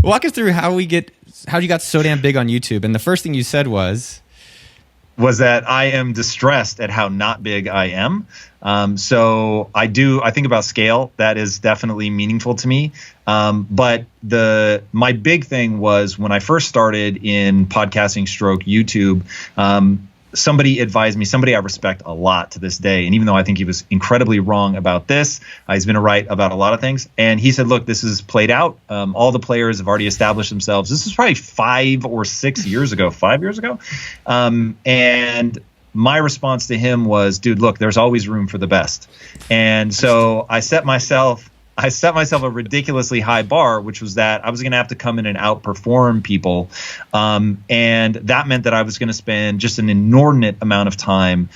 Walk us through how you got so damn big on YouTube. And the first thing you said was that I am distressed at how not big I am. So I think about scale. That is definitely meaningful to me. But my big thing was when I first started in podcasting stroke YouTube, somebody advised me, somebody I respect a lot to this day. And even though I think he was incredibly wrong about this, he's been right about a lot of things. And he said, look, this is played out. All the players have already established themselves. This is probably 5 or 6 years ago, 5 years ago. And my response to him was, dude, look, there's always room for the best. And so I set myself a ridiculously high bar, which was that I was going to have to come in and outperform people. And that meant that I was going to spend just an inordinate amount of time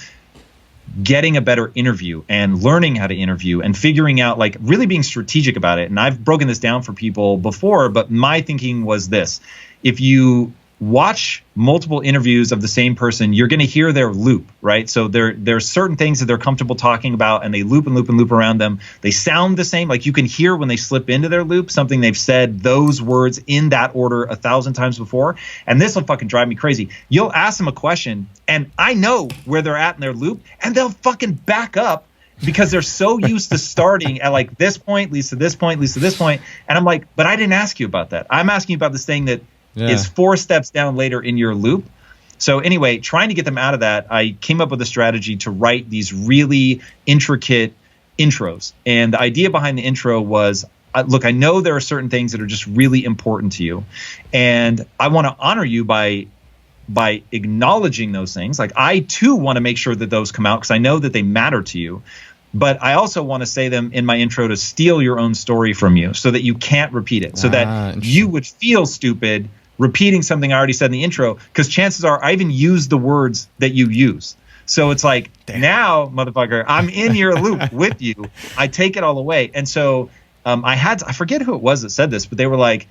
getting a better interview and learning how to interview and figuring out, like, really being strategic about it. And I've broken this down for people before, but my thinking was this: if you watch multiple interviews of the same person, you're going to hear their loop, right? So there's certain things that they're comfortable talking about, and they loop and loop and loop around them. They sound the same. Like, you can hear when they slip into their loop something they've said those words in that order 1,000 times before. And this will fucking drive me crazy. You'll ask them a question, and I know where they're at in their loop, and they'll fucking back up because they're so used to starting at, like, this point leads to this point, leads to this point. And I'm like, but I didn't ask you about that. I'm asking you about this thing that is 4 steps down later in your loop. So anyway, trying to get them out of that, I came up with a strategy to write these really intricate intros. And the idea behind the intro was, look, I know there are certain things that are just really important to you, and I want to honor you by acknowledging those things. Like, I too want to make sure that those come out because I know that they matter to you. But I also want to say them in my intro to steal your own story from you so that you can't repeat it, so that you would feel stupid repeating something I already said in the intro, because chances are I even use the words that you use. So it's like, now, motherfucker, I'm in your loop with you. I take it all away. And so I forget who it was that said this, but they were like,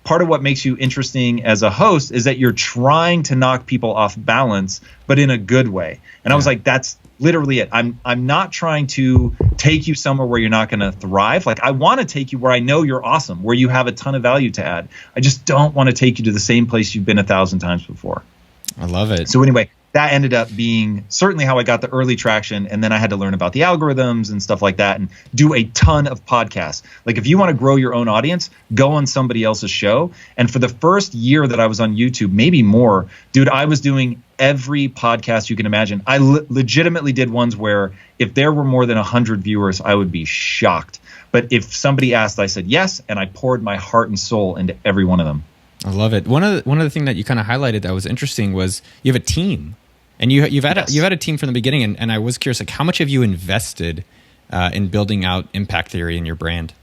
part of what makes you interesting as a host is that you're trying to knock people off balance, but in a good way. And I was like, that's literally it. I'm not trying to take you somewhere where you're not going to thrive. Like, I want to take you where I know you're awesome, where you have a ton of value to add. I just don't want to take you to the same place you've been 1,000 times before. I love it. So anyway, that ended up being certainly how I got the early traction. And then I had to learn about the algorithms and stuff like that and do a ton of podcasts. Like, if you want to grow your own audience, go on somebody else's show. And for the first year that I was on YouTube, maybe more, dude, I was doing every podcast you can imagine. I legitimately did ones where if there were more than 100 viewers, I would be shocked. But if somebody asked, I said yes. And I poured my heart and soul into every one of them. I love it. One of the things that you kind of highlighted that was interesting was you have a team, and you've had a team from the beginning. And I was curious, like, how much have you invested in building out Impact Theory in your brand?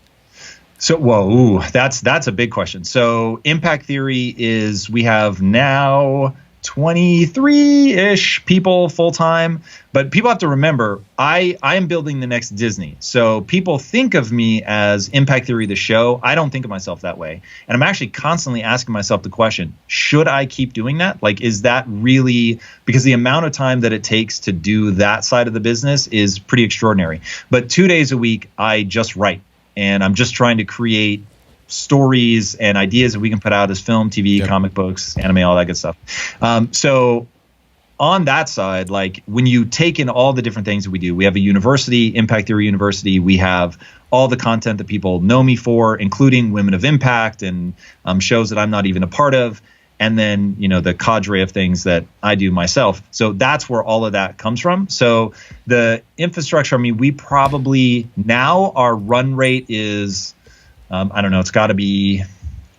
So, that's a big question. So Impact Theory is, we have now 23-ish people full-time, but people have to remember, I am building the next Disney. So people think of me as Impact Theory, the show. I don't think of myself that way. And I'm actually constantly asking myself the question, should I keep doing that? Like, is that really, because the amount of time that it takes to do that side of the business is pretty extraordinary. But 2 days a week, I just write, and I'm just trying to create stories and ideas that we can put out as film, TV, comic books, anime, all that good stuff. So on that side, like, when you take in all the different things that we do, we have a university, Impact Theory University. We have all the content that people know me for, including Women of Impact and shows that I'm not even a part of. And then, you know, the cadre of things that I do myself. So that's where all of that comes from. So the infrastructure, I mean, we probably now, our run rate is, I don't know, it's got to be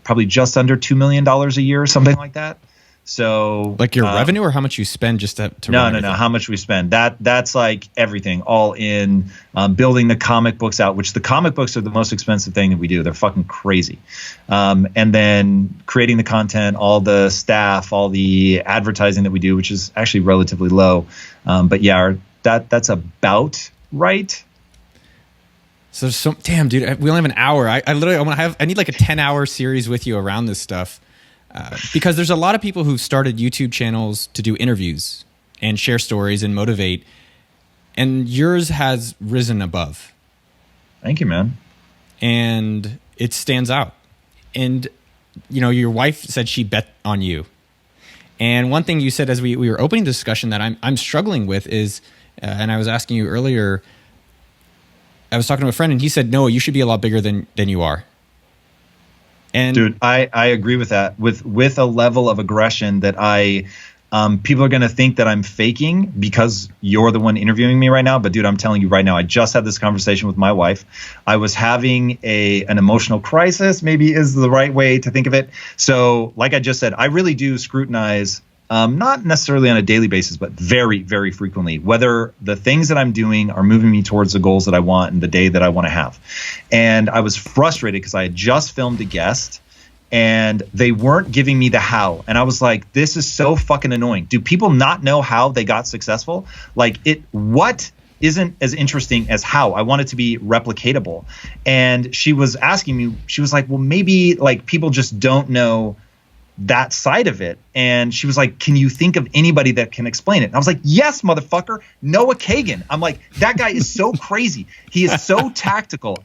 probably just under $2 million a year or something like that. So, like, your revenue, or how much you spend just to no, how much we spend. That's like everything, all in, building the comic books out, which the comic books are the most expensive thing that we do. They're fucking crazy. And then creating the content, all the staff, all the advertising that we do, which is actually relatively low. But yeah, that's about right. So damn, dude, we only have an hour. I need like a 10-hour series with you around this stuff. Because there's a lot of people who've started YouTube channels to do interviews and share stories and motivate, and yours has risen above. Thank you, man. And it stands out. And your wife said she bet on you. And one thing you said as we were opening the discussion that I'm struggling with is, and I was asking you earlier, I was talking to a friend and he said, no, you should be a lot bigger than you are. And dude, I agree with that with a level of aggression that people are going to think that I'm faking because you're the one interviewing me right now. But dude, I'm telling you right now, I just had this conversation with my wife. I was having an emotional crisis, maybe is the right way to think of it. So like I just said, I really do scrutinize, not necessarily on a daily basis, but very, very frequently, whether the things that I'm doing are moving me towards the goals that I want and the day that I want to have. And I was frustrated because I had just filmed a guest and they weren't giving me the how. And I was like, this is so fucking annoying. Do people not know how they got successful? Like what isn't as interesting as how? I want it to be replicatable. And she was asking me, she was like, well, maybe like people just don't know that side of it. And she was like, can you think of anybody that can explain it? And I was like, yes, motherfucker, Noah Kagan. I'm like, that guy is so crazy. He is so tactical.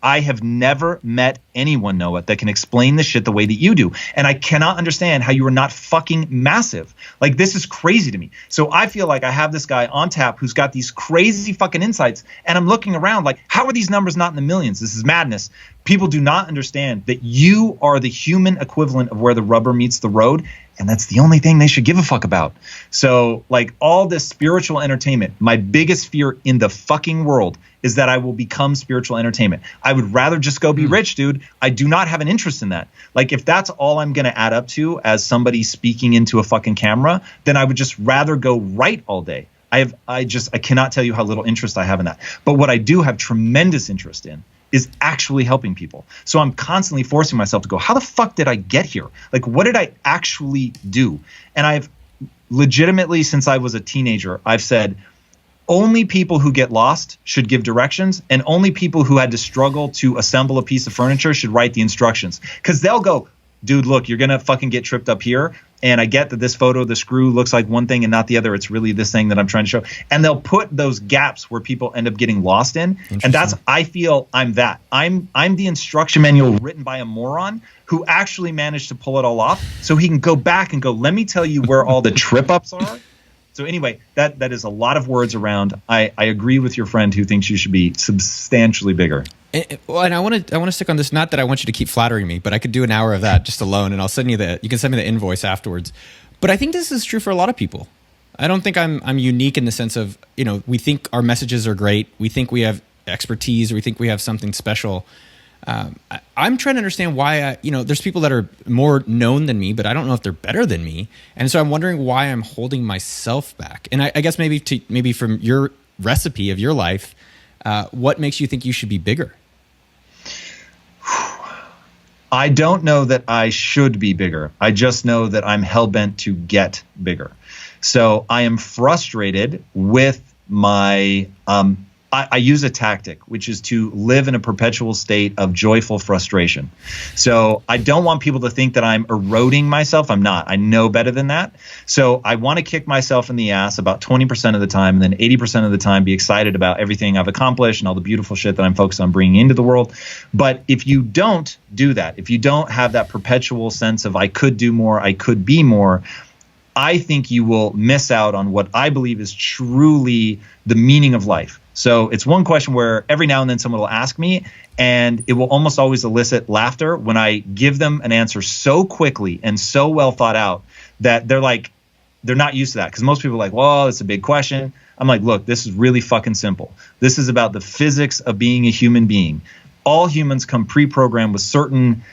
I have never met anyone, Noah, that can explain the shit the way that you do. And I cannot understand how you are not fucking massive. Like, this is crazy to me. So I feel like I have this guy on tap who's got these crazy fucking insights. And I'm looking around like, how are these numbers not in the millions? This is madness. People do not understand that you are the human equivalent of where the rubber meets the road. And that's the only thing they should give a fuck about. So like all this spiritual entertainment, my biggest fear in the fucking world is that I will become spiritual entertainment. I would rather just go be rich, dude. I do not have an interest in that. Like if that's all I'm going to add up to as somebody speaking into a fucking camera, then I would just rather go write all day. I cannot tell you how little interest I have in that. But what I do have tremendous interest in is actually helping people. So I'm constantly forcing myself to go, how the fuck did I get here? Like, what did I actually do? And I've legitimately, since I was a teenager, I've said, only people who get lost should give directions, and only people who had to struggle to assemble a piece of furniture should write the instructions. Because they'll go, dude, look, you're going to fucking get tripped up here. And I get that this photo, the screw looks like one thing and not the other. It's really this thing that I'm trying to show. And they'll put those gaps where people end up getting lost in. And that's, I feel I'm that. I'm the instruction manual written by a moron who actually managed to pull it all off. So he can go back and go, let me tell you where all the trip ups are. So anyway, that is a lot of words around. I agree with your friend who thinks you should be substantially bigger. And I want to stick on this. Not that I want you to keep flattering me, but I could do an hour of that just alone, and I'll send you you can send me the invoice afterwards. But I think this is true for a lot of people. I don't think I'm unique in the sense of, we think our messages are great. We think we have expertise, or we think we have something special. I'm trying to understand why there's people that are more known than me, but I don't know if they're better than me. And so I'm wondering why I'm holding myself back. And I guess maybe from your recipe of your life, what makes you think you should be bigger? I don't know that I should be bigger. I just know that I'm hell-bent to get bigger. So I am frustrated with my I use a tactic, which is to live in a perpetual state of joyful frustration. So I don't want people to think that I'm eroding myself. I'm not. I know better than that. So I want to kick myself in the ass about 20% of the time, and then 80% of the time be excited about everything I've accomplished and all the beautiful shit that I'm focused on bringing into the world. But if you don't do that, if you don't have that perpetual sense of I could do more, I could be more, I think you will miss out on what I believe is truly the meaning of life. So it's one question where every now and then someone will ask me, and it will almost always elicit laughter when I give them an answer so quickly and so well thought out that they're not used to that. Because most people are like, well, it's a big question. I'm like, look, this is really fucking simple. This is about the physics of being a human being. All humans come pre-programmed with certain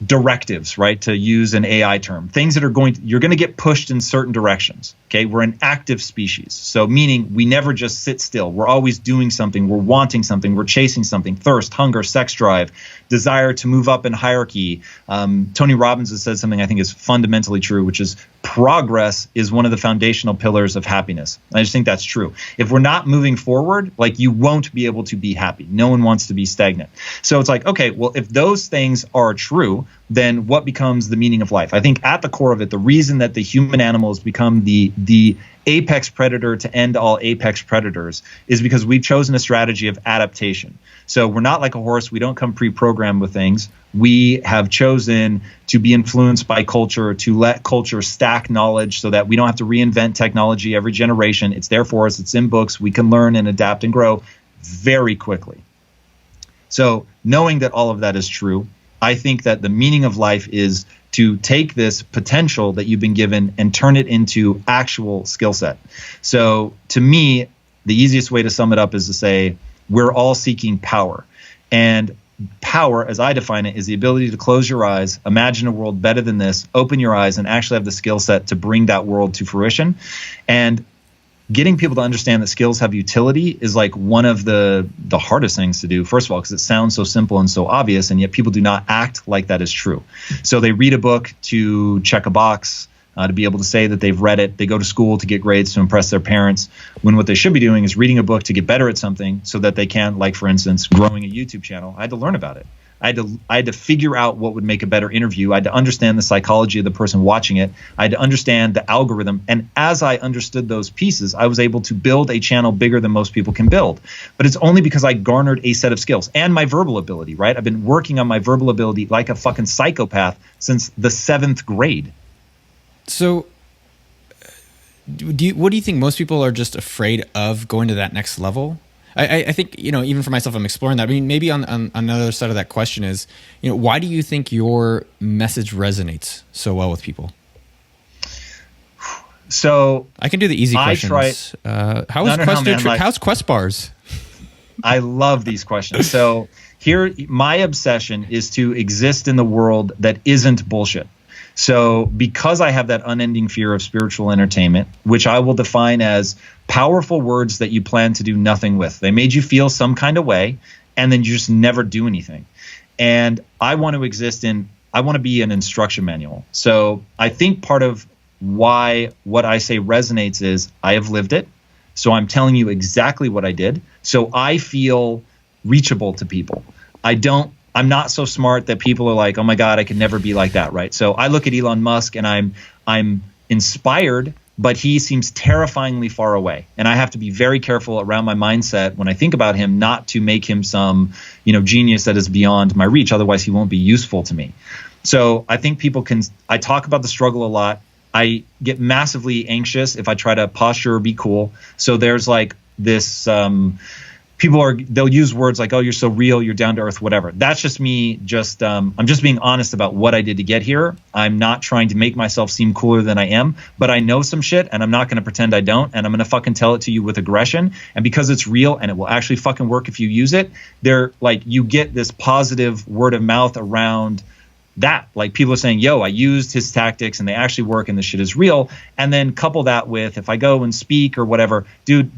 directives, right? To use an AI term, things that you're going to get pushed in certain directions. Okay. We're an active species. So meaning we never just sit still. We're always doing something. We're wanting something. We're chasing something. Thirst, hunger, sex drive, desire to move up in hierarchy. Tony Robbins has said something I think is fundamentally true, which is progress is one of the foundational pillars of happiness. I just think that's true. If we're not moving forward, like you won't be able to be happy. No one wants to be stagnant. So it's like, okay, well, if those things are true, then what becomes the meaning of life? I think at the core of it, the reason that the human animal has become the apex predator to end all apex predators is because we've chosen a strategy of adaptation. So we're not like a horse. We don't come pre-programmed with things. We have chosen to be influenced by culture, to let culture stack knowledge so that we don't have to reinvent technology every generation. It's there for us. It's in books. We can learn and adapt and grow very quickly. So knowing that all of that is true, I think that the meaning of life is to take this potential that you've been given and turn it into actual skill set. So to me, the easiest way to sum it up is to say we're all seeking power. And power, as I define it, is the ability to close your eyes, imagine a world better than this, open your eyes, and actually have the skill set to bring that world to fruition. And getting people to understand that skills have utility is like one of the hardest things to do, first of all, because it sounds so simple and so obvious, and yet people do not act like that is true. So they read a book to check a box, to be able to say that they've read it. They go to school to get grades to impress their parents, when what they should be doing is reading a book to get better at something so that they can, like, for instance, growing a YouTube channel. I had to learn about it. I had to figure out what would make a better interview. I had to understand the psychology of the person watching it. I had to understand the algorithm. And as I understood those pieces, I was able to build a channel bigger than most people can build. But it's only because I garnered a set of skills and my verbal ability, right? I've been working on my verbal ability like a fucking psychopath since the 7th grade. So what do you think most people are just afraid of going to that next level? I think, even for myself, I'm exploring that. I mean, maybe on another side of that question is, why do you think your message resonates so well with people? So I can do the easy questions. How's Quest bars? I love these questions. So here, my obsession is to exist in the world that isn't bullshit. So because I have that unending fear of spiritual entertainment, which I will define as powerful words that you plan to do nothing with. They made you feel some kind of way, and then you just never do anything. And I want to be an instruction manual. So I think part of why what I say resonates is I have lived it. So I'm telling you exactly what I did. So I feel reachable to people. I'm not so smart that people are like, oh my God, I could never be like that, right? So I look at Elon Musk and I'm inspired, but he seems terrifyingly far away. And I have to be very careful around my mindset when I think about him, not to make him some, genius that is beyond my reach. Otherwise, he won't be useful to me. So I think I talk about the struggle a lot. I get massively anxious if I try to posture or be cool. So there's like this, they'll use words like, oh, you're so real, you're down to earth, whatever. That's just me. I'm just being honest about what I did to get here. I'm not trying to make myself seem cooler than I am, but I know some shit and I'm not going to pretend I don't. And I'm going to fucking tell it to you with aggression. And because it's real and it will actually fucking work if you use it, you get this positive word of mouth around that. Like people are saying, yo, I used his tactics and they actually work and this shit is real. And then couple that with, if I go and speak or whatever, dude,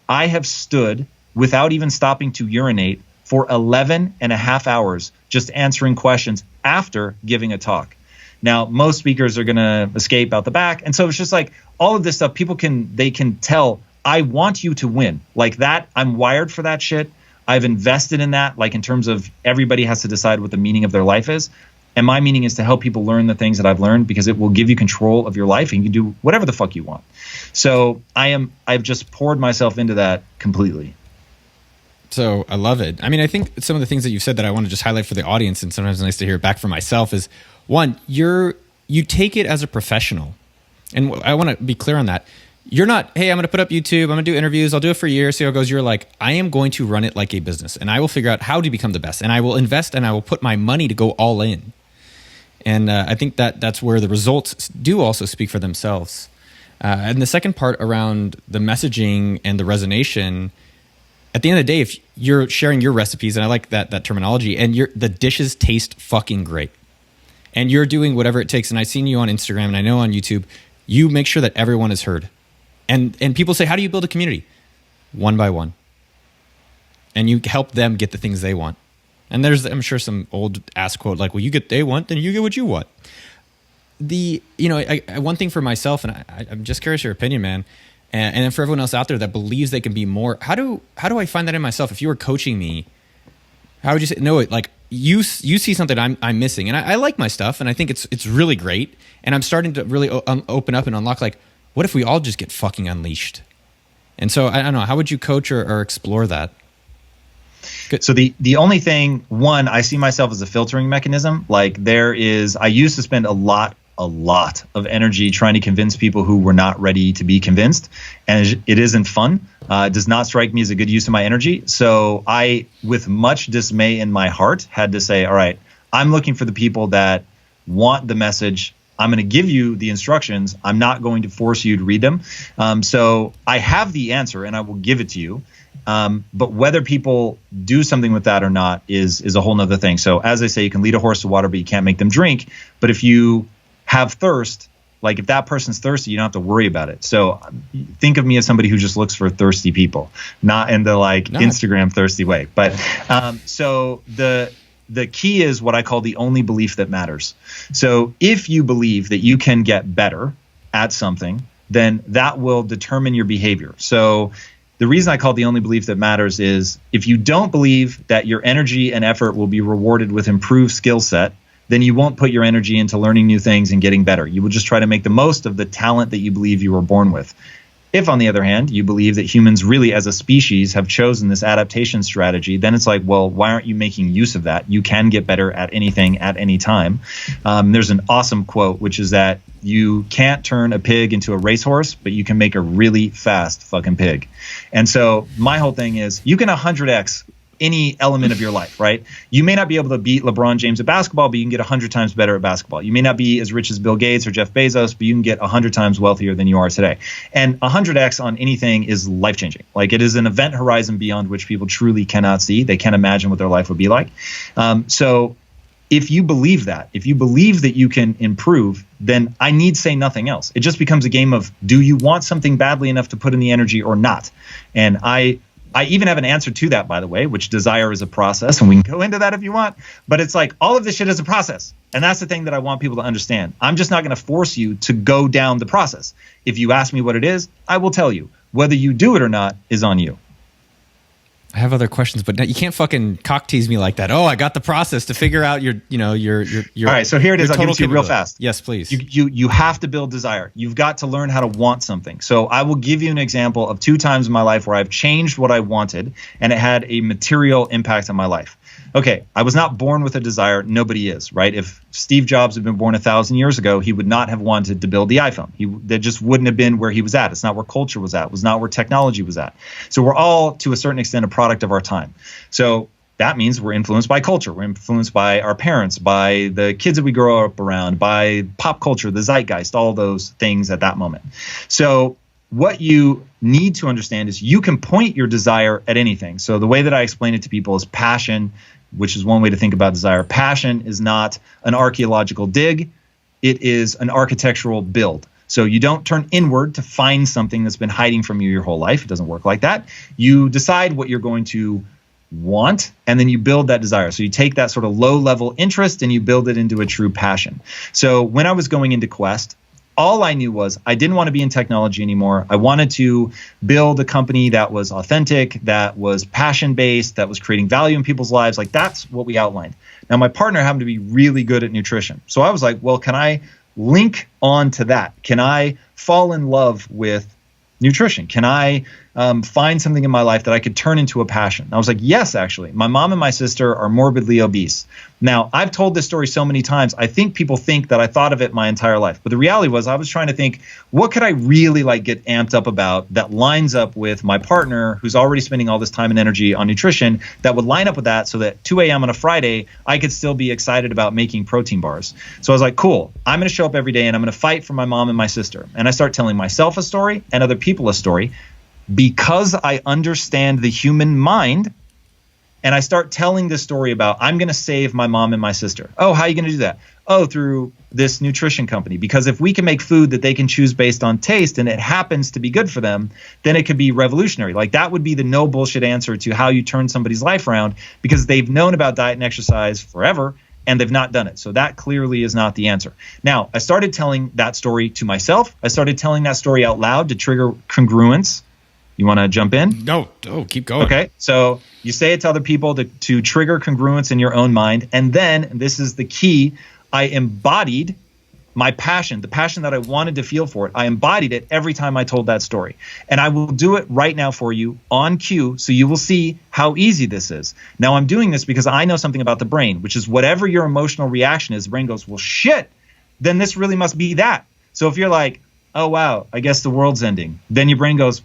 I have stood without even stopping to urinate for 11 and a half hours, just answering questions after giving a talk. Now, most speakers are going to escape out the back. And so it's just like all of this stuff, they can tell, I want you to win. Like that, I'm wired for that shit. I've invested in that, like in terms of everybody has to decide what the meaning of their life is. And my meaning is to help people learn the things that I've learned because it will give you control of your life and you can do whatever the fuck you want. So I've just poured myself into that completely. So I love it. I mean, I think some of the things that you've said that I want to just highlight for the audience, and sometimes it's nice to hear it back from myself, is one, you take it as a professional. And I want to be clear on that. You're not, hey, I'm going to put up YouTube, I'm going to do interviews, I'll do it for a year, see how it goes. You're like, I am going to run it like a business and I will figure out how to become the best and I will invest and I will put my money to go all in. And I think that's where the results do also speak for themselves. And the second part around the messaging and the resonation, at the end of the day, if you're sharing your recipes, and I like that terminology, and the dishes taste fucking great, and you're doing whatever it takes, and I've seen you on Instagram, and I know on YouTube, you make sure that everyone is heard. And people say, how do you build a community? One by one. And you help them get the things they want. And there's, I'm sure, some old ass quote like, well, you get what they want, then you get what you want. One thing for myself, and I'm just curious your opinion, man, and then for everyone else out there that believes they can be more, how do I find that in myself? If you were coaching me, how would you say, no, like you see something I'm missing, and I like my stuff, and I think it's really great, and I'm starting to really open up and unlock, like, what if we all just get fucking unleashed? And so I don't know, how would you coach or explore that? Good. So the only thing, one, I see myself as a filtering mechanism. Like I used to spend a lot of energy trying to convince people who were not ready to be convinced. And it isn't fun. It does not strike me as a good use of my energy. So I, with much dismay in my heart, had to say, all right, I'm looking for the people that want the message. I'm going to give you the instructions. I'm not going to force you to read them. So I have the answer and I will give it to you. But whether people do something with that or not is a whole nother thing. So as I say, you can lead a horse to water, but you can't make them drink. But if you have thirst, like if that person's thirsty, you don't have to worry about it. So think of me as somebody who just looks for thirsty people, not in the Instagram thirsty way. But so the key is what I call the only belief that matters. So if you believe that you can get better at something, then that will determine your behavior. So the reason I call it the only belief that matters is if you don't believe that your energy and effort will be rewarded with improved skill set, then you won't put your energy into learning new things and getting better. You will just try to make the most of the talent that you believe you were born with. If, on the other hand, you believe that humans really as a species have chosen this adaptation strategy, then it's like, well, why aren't you making use of that? You can get better at anything at any time. There's an awesome quote, which is that you can't turn a pig into a racehorse, but you can make a really fast fucking pig. And so my whole thing is you can 100x any element of your life, right? You may not be able to beat LeBron James at basketball, but you can get 100 times better at basketball. You may not be as rich as Bill Gates or Jeff Bezos, but you can get 100 times wealthier than you are today. And 100x on anything is life-changing. Like it is an event horizon beyond which people truly cannot see. They can't imagine what their life would be like. So if you believe that, if you believe that you can improve, then I need say nothing else. It just becomes a game of, do you want something badly enough to put in the energy or not? And I even have an answer to that, by the way, which desire is a process, and we can go into that if you want. But it's like all of this shit is a process. And that's the thing that I want people to understand. I'm just not going to force you to go down the process. If you ask me what it is, I will tell you. Whether you do it or not is on you. I have other questions, but you can't fucking cock tease me like that. Oh, I got the process to figure out your. All right, so here it is. I'll give it to you real fast. Yes, please. You have to build desire. You've got to learn how to want something. So I will give you an example of 2 times in my life where I've changed what I wanted, and it had a material impact on my life. Okay, I was not born with a desire. Nobody is, right? If Steve Jobs had been born 1,000 years ago, he would not have wanted to build the iPhone. That just wouldn't have been where he was at. It's not where culture was at. It was not where technology was at. So we're all, to a certain extent, a product of our time. So that means we're influenced by culture. We're influenced by our parents, by the kids that we grow up around, by pop culture, the zeitgeist, all those things at that moment. So what you need to understand is you can point your desire at anything. So the way that I explain it to people is passion, which is one way to think about desire. Passion is not an archaeological dig. It is an architectural build. So you don't turn inward to find something that's been hiding from you your whole life. It doesn't work like that. You decide what you're going to want, and then you build that desire. So you take that sort of low-level interest and you build it into a true passion. So when I was going into Quest, all I knew was I didn't want to be in technology anymore. I wanted to build a company that was authentic, that was passion-based, that was creating value in people's lives. Like that's what we outlined. Now, my partner happened to be really good at nutrition. So I was like, well, can I link on to that? Can I fall in love with nutrition? Can I find something in my life that I could turn into a passion? And I was like, yes, actually. My mom and my sister are morbidly obese. Now, I've told this story so many times, I think people think that I thought of it my entire life. But the reality was I was trying to think, what could I really get amped up about that lines up with my partner who's already spending all this time and energy on nutrition that would line up with that so that 2 a.m. on a Friday, I could still be excited about making protein bars. So I was like, cool, I'm going to show up every day and I'm going to fight for my mom and my sister. And I start telling myself a story and other people a story because I understand the human mind. And I start telling this story about I'm going to save my mom and my sister. Oh, how are you going to do that? Oh, through this nutrition company. Because if we can make food that they can choose based on taste and it happens to be good for them, then it could be revolutionary. Like that would be the no bullshit answer to how you turn somebody's life around because they've known about diet and exercise forever and they've not done it. So that clearly is not the answer. Now, I started telling that story to myself. I started telling that story out loud to trigger congruence You want to jump in? No, keep going. Okay, so you say it to other people to trigger congruence in your own mind. And then, and this is the key, I embodied my passion, the passion that I wanted to feel for it. I embodied it every time I told that story. And I will do it right now for you on cue, so you will see how easy this is. Now, I'm doing this because I know something about the brain, which is whatever your emotional reaction is, the brain goes, well, shit, then this really must be that. So if you're like, oh, wow, I guess the world's ending, then your brain goes,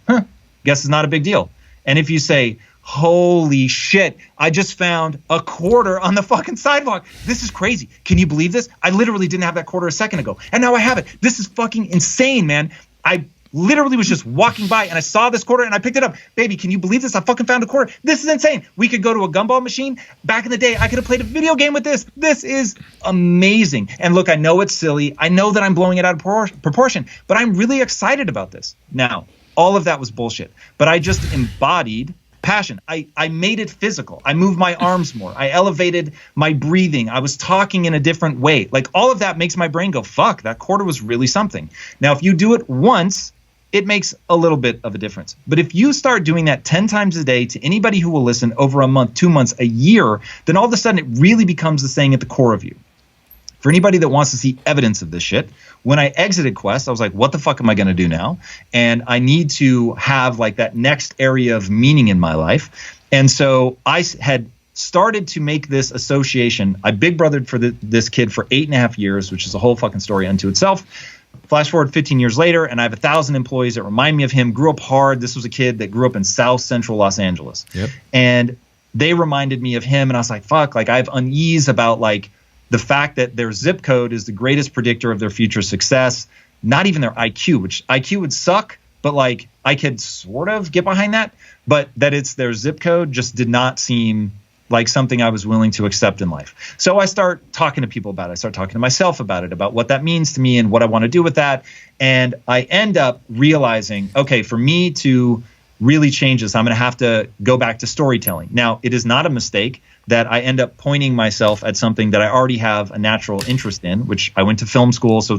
guess it's not a big deal. And if you say, holy shit, I just found a quarter on the fucking sidewalk. This is crazy. Can you believe this? I literally didn't have that quarter a second ago, and now I have it. This is fucking insane, man. I literally was just walking by and I saw this quarter and I picked it up. Baby, can you believe this? I fucking found a quarter. This is insane. We could go to a gumball machine. Back in the day, I could have played a video game with this. This is amazing. And look, I know it's silly. I know that I'm blowing it out of proportion, but I'm really excited about this. Now, all of that was bullshit, but I just embodied passion. I made it physical. I moved my arms more. I elevated my breathing. I was talking in a different way. Like, all of that makes my brain go, fuck, that quarter was really something. Now, if you do it once, it makes a little bit of a difference. But if you start doing that 10 times a day to anybody who will listen over a month, 2 months, a year, then all of a sudden it really becomes the thing at the core of you. For anybody that wants to see evidence of this shit, when I exited Quest, I was like, what the fuck am I going to do now? And I need to have like that next area of meaning in my life. And so I had started to make this association. I big brothered for this kid for 8.5 years, which is a whole fucking story unto itself. Flash forward 15 years later, and I have 1,000 employees that remind me of him. Grew up hard. This was a kid that grew up in South Central Los Angeles. Yep. And they reminded me of him. And I was like, fuck, like I have unease about like the fact that their zip code is the greatest predictor of their future success, not even their IQ, which IQ would suck, but like I could sort of get behind that. But that it's their zip code just did not seem like something I was willing to accept in life. So I start talking to people about it. I start talking to myself about it, about what that means to me and what I want to do with that. And I end up realizing, okay, for me to really change this, I'm going to have to go back to storytelling. Now, it is not a mistake that I end up pointing myself at something that I already have a natural interest in, which I went to film school. So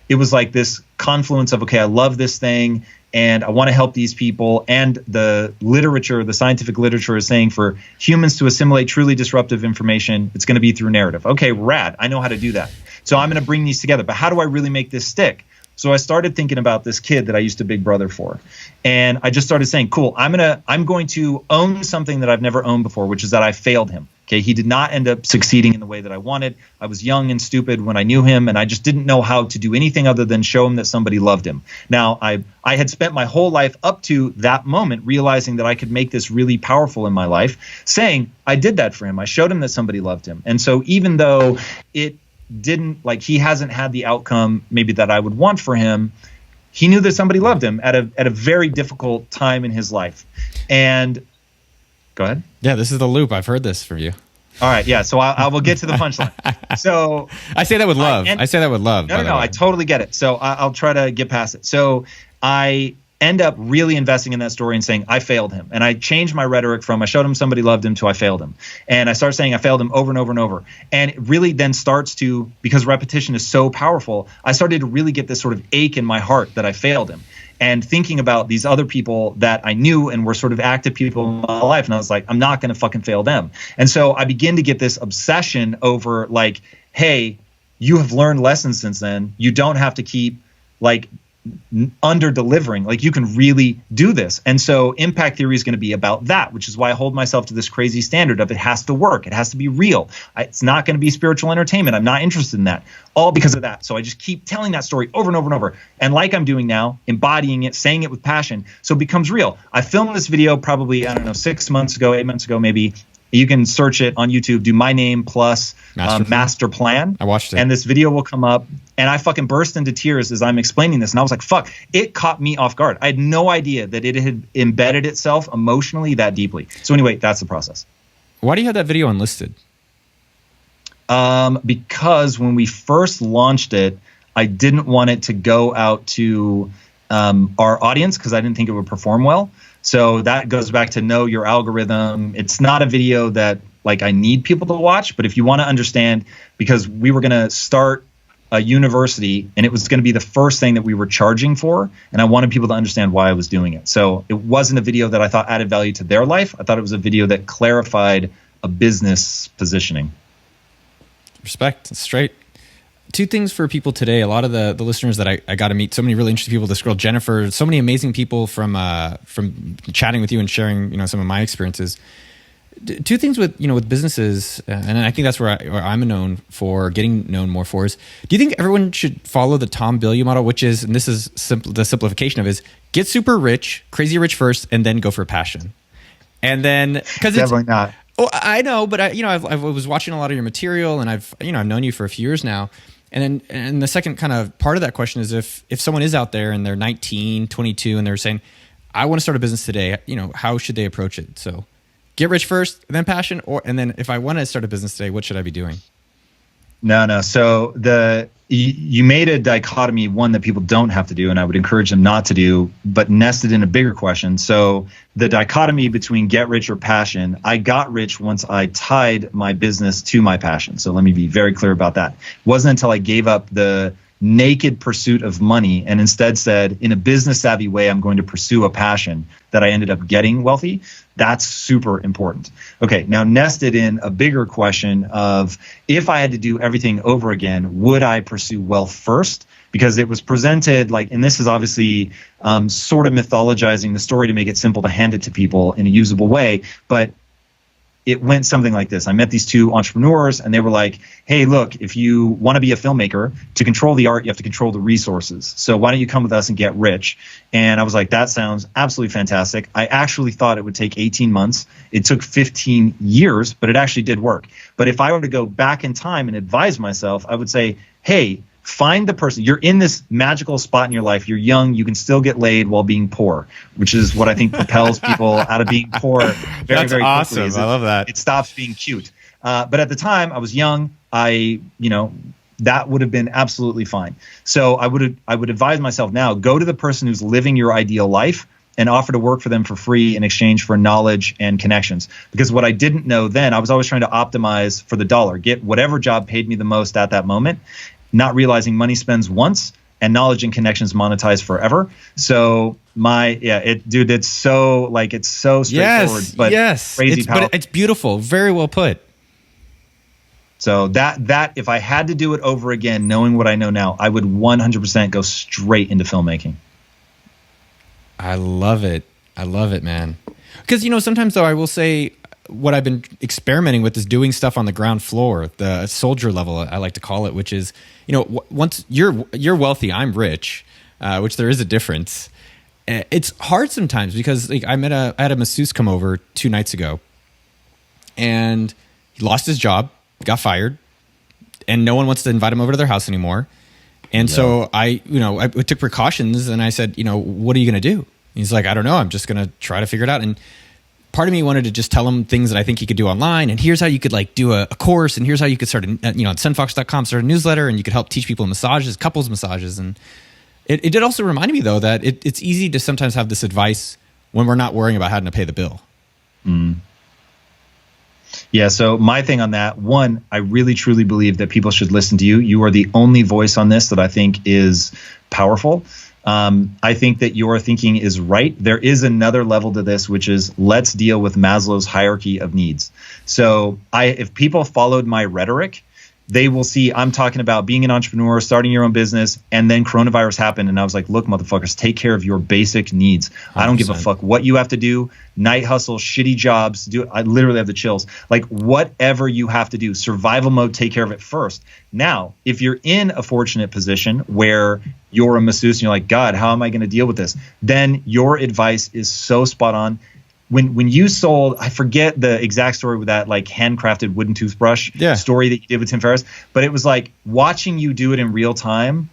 it was like this confluence of, okay, I love this thing and I want to help these people. And the literature, the scientific literature is saying for humans to assimilate truly disruptive information, it's going to be through narrative. Okay, rad. I know how to do that. So I'm going to bring these together. But how do I really make this stick? So I started thinking about this kid that I used to big brother for. And I just started saying, cool, I'm going to own something that I've never owned before, which is that I failed him. Okay, he did not end up succeeding in the way that I wanted. I was young and stupid when I knew him, and I just didn't know how to do anything other than show him that somebody loved him. Now, I had spent my whole life up to that moment realizing that I could make this really powerful in my life, saying I did that for him. I showed him that somebody loved him. And so even though it didn't, like, he hasn't had the outcome maybe that I would want for him, he knew that somebody loved him at a very difficult time in his life. And go ahead. Yeah, this is the loop. I've heard this from you. All right, yeah. So I will get to the punchline. So I say that with love. I say that with love. No, I totally get it. So I'll try to get past it. So I end up really investing in that story and saying I failed him. And I changed my rhetoric from I showed him somebody loved him to I failed him. And I start saying I failed him over and over and over. And it really then starts to, because repetition is so powerful, I started to really get this sort of ache in my heart that I failed him. And thinking about these other people that I knew and were sort of active people in my life. And I was like, I'm not going to fucking fail them. And so I begin to get this obsession over like, hey, you have learned lessons since then. You don't have to keep like under delivering. Like, you can really do this. And so impact theory is going to be about that, which is why I hold myself to this crazy standard of it has to work. It has to be real. It's not going to be spiritual entertainment. I'm not interested in that, all because of that. So I just keep telling that story over and over and over. And like I'm doing now, embodying it, saying it with passion. So it becomes real. I filmed this video probably, 8 months ago, maybe. You can search it on YouTube, do my name plus master plan. I watched it. And this video will come up. And I fucking burst into tears as I'm explaining this. And I was like, fuck, it caught me off guard. I had no idea that it had embedded itself emotionally that deeply. So anyway, that's the process. Why do you have that video unlisted? Because when we first launched it, I didn't want it to go out to our audience because I didn't think it would perform well. So that goes back to know your algorithm. It's not a video that like I need people to watch, but if you want to understand, because we were going to start a university, and it was going to be the first thing that we were charging for, and I wanted people to understand why I was doing it. So it wasn't a video that I thought added value to their life. I thought it was a video that clarified a business positioning. Respect. Straight. Two things for people today. A lot of the listeners that I got to meet, so many really interesting people. This girl Jennifer, so many amazing people from chatting with you and sharing some of my experiences. Two things with with businesses, and I think that's where I'm known for, getting known more for, is, do you think everyone should follow the Tom Bilyeu model, which is, and this is the simplification of it, is get super rich, crazy rich first, and then go for passion, and then because definitely not. Oh, I know, but I was watching a lot of your material, and I've known you for a few years now. And the second kind of part of that question is, if someone is out there and they're 19, 22, and they're saying, I want to start a business today, how should they approach it? So get rich first, then passion, and then if I want to start a business today, what should I be doing? No. So you made a dichotomy, one that people don't have to do, and I would encourage them not to do, but nested in a bigger question. So the dichotomy between get rich or passion, I got rich once I tied my business to my passion. So let me be very clear about that. It wasn't until I gave up the naked pursuit of money and instead said, in a business savvy way, I'm going to pursue a passion, that I ended up getting wealthy. That's super important. Okay, now nested in a bigger question of, if I had to do everything over again, would I pursue wealth first? Because it was presented like, and this is obviously sort of mythologizing the story to make it simple to hand it to people in a usable way, but it went something like this. I met these two entrepreneurs, and they were like, hey, look, if you want to be a filmmaker, to control the art, you have to control the resources. So why don't you come with us and get rich? And I was like, that sounds absolutely fantastic. I actually thought it would take 18 months. It took 15 years, but it actually did work. But if I were to go back in time and advise myself, I would say, hey, find the person. You're in this magical spot in your life. You're young. You can still get laid while being poor, which is what I think propels people out of being poor very, That's very awesome. quickly. I love that. It stops being cute. But at the time, I was young. That would have been absolutely fine. So I would advise myself now, go to the person who's living your ideal life and offer to work for them for free in exchange for knowledge and connections. Because what I didn't know then, I was always trying to optimize for the dollar, get whatever job paid me the most at that moment, not realizing money spends once and knowledge and connections monetize forever. So it's so straightforward, but crazy powerful. But it's beautiful. Very well put. So that if I had to do it over again, knowing what I know now, I would 100% go straight into filmmaking. I love it. I love it, man. Because, sometimes though, I will say, what I've been experimenting with is doing stuff on the ground floor, the soldier level, I like to call it, which is, once you're wealthy, I'm rich, which there is a difference. It's hard sometimes because I had a masseuse come over 2 nights ago, and he lost his job, got fired, and no one wants to invite him over to their house anymore. And so I took precautions, and I said, what are you going to do? He's like, I don't know. I'm just going to try to figure it out. And part of me wanted to just tell him things that I think he could do online. And here's how you could do a course. And here's how you could start, on sunfox.com, start a newsletter, and you could help teach people massages, couples massages. And it did also remind me, though, that it's easy to sometimes have this advice when we're not worrying about having to pay the bill. Mm. Yeah. So my thing on that, one, I really, truly believe that people should listen to you. You are the only voice on this that I think is powerful. I think that your thinking is right. There is another level to this, which is, let's deal with Maslow's hierarchy of needs. So if people followed my rhetoric, they will see I'm talking about being an entrepreneur, starting your own business, and then coronavirus happened. And I was like, look, motherfuckers, take care of your basic needs. 100%. I don't give a fuck what you have to do. Night hustle, shitty jobs. I literally have the chills. Like, whatever you have to do, survival mode, take care of it first. Now, if you're in a fortunate position where you're a masseuse and you're like, God, how am I going to deal with this? Then your advice is so spot on. When you sold, I forget the exact story with that handcrafted wooden toothbrush story that you did with Tim Ferriss, but it was like watching you do it in real time.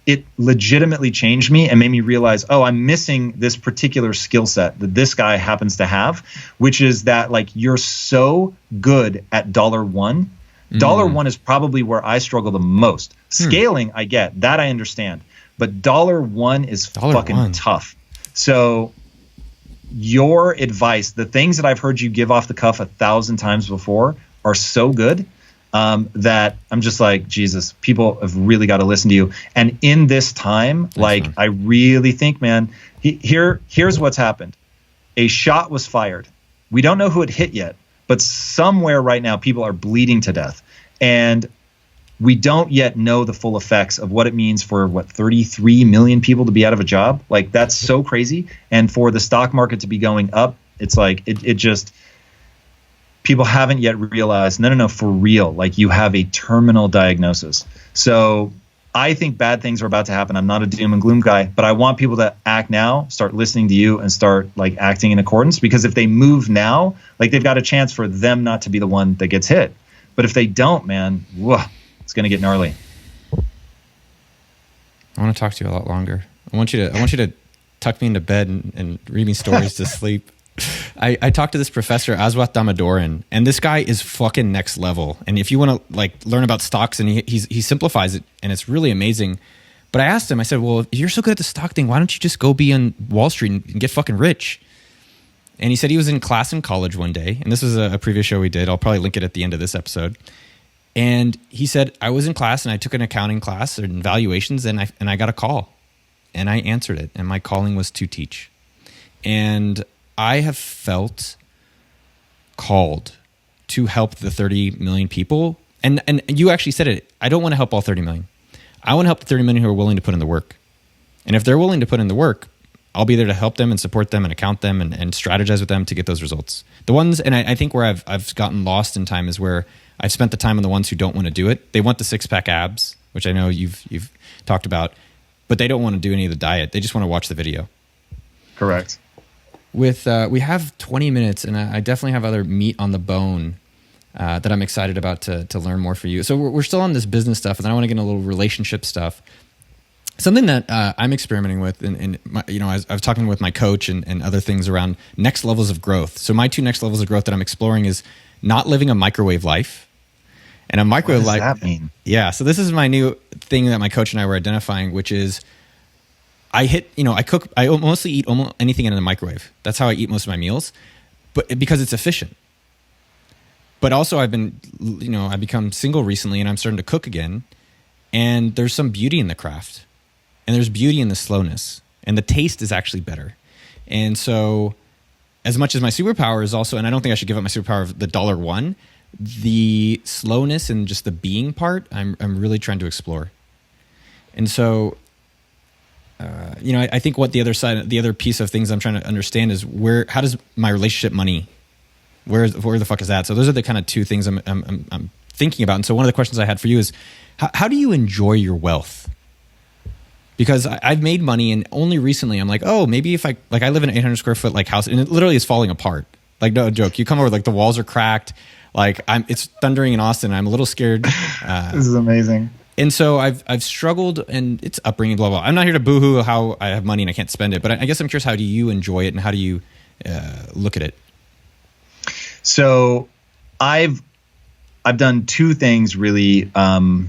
It legitimately changed me and made me realize, I'm missing this particular skill set that this guy happens to have, which is that you're so good at $1. $1 is probably where I struggle the most. Scaling, I get that, I understand, but $1 is fucking tough. So your advice, the things that I've heard you give off the cuff 1,000 times before, are so good. that I'm just like, Jesus, people have really got to listen to you. And in this time, like, I really think, man, here's what's happened. A shot was fired. We don't know who it hit yet, but somewhere right now, people are bleeding to death. And we don't yet know the full effects of what it means for 33 million people to be out of a job. Like, that's so crazy. And for the stock market to be going up, it's like, it just, people haven't yet realized, no, for real, like, you have a terminal diagnosis. So I think bad things are about to happen. I'm not a doom and gloom guy, but I want people to act now, start listening to you, and start like acting in accordance, because if they move now, like, they've got a chance for them not to be the one that gets hit. But if they don't, man, whoa, it's going to get gnarly. I want to talk to you a lot longer. I want you to tuck me into bed and read me stories to sleep. I talked to this professor, Aswath Damodaran, and this guy is fucking next level. And if you want to like learn about stocks, and he simplifies it, and it's really amazing. But I asked him, I said, well, if you're so good at the stock thing, why don't you just go be on Wall Street and get fucking rich? And he said he was in class in college one day, and this was a previous show we did. I'll probably link it at the end of this episode. And he said, I was in class and I took an accounting class and valuations, and I got a call, and I answered it, and my calling was to teach. And I have felt called to help the 30 million people. And you actually said it. I don't want to help all 30 million. I want to help the 30 million who are willing to put in the work. And if they're willing to put in the work, I'll be there to help them and support them and account them and strategize with them to get those results. The ones, and I think where I've gotten lost in time is where I've spent the time on the ones who don't want to do it. They want the six-pack abs, which I know you've talked about, but they don't want to do any of the diet. They just want to watch the video. Correct. We have 20 minutes, and I definitely have other meat on the bone that I'm excited about to learn more for you. So we're still on this business stuff, and then I want to get into a little relationship stuff. Something that I'm experimenting with, and I was talking with my coach and other things around next levels of growth. So my two next levels of growth that I'm exploring is not living a microwave life. And a microwave life. What does that mean? Yeah. So this is my new thing that my coach and I were identifying, which is I cook. I mostly eat almost anything in the microwave. That's how I eat most of my meals, but because it's efficient. But also, I've become single recently, and I'm starting to cook again. And there's some beauty in the craft, and there's beauty in the slowness, and the taste is actually better. And so, as much as my superpower is also, and I don't think I should give up my superpower of the $1, the slowness and just the being part, I'm really trying to explore. And so, I think what the other piece of things I'm trying to understand is how does my relationship money, where the fuck is that? So those are the kind of two things I'm thinking about. And so one of the questions I had for you is, how do you enjoy your wealth? Because I've made money, and only recently I'm like, oh, maybe if I live in an 800 square foot like house, and it literally is falling apart. Like, no joke. You come over, like the walls are cracked. Like it's thundering in Austin. I'm a little scared. This is amazing. And so I've struggled, and it's upbringing, blah, blah. I'm not here to boohoo how I have money and I can't spend it, but I guess I'm curious, how do you enjoy it, and how do you look at it? So I've done two things, really,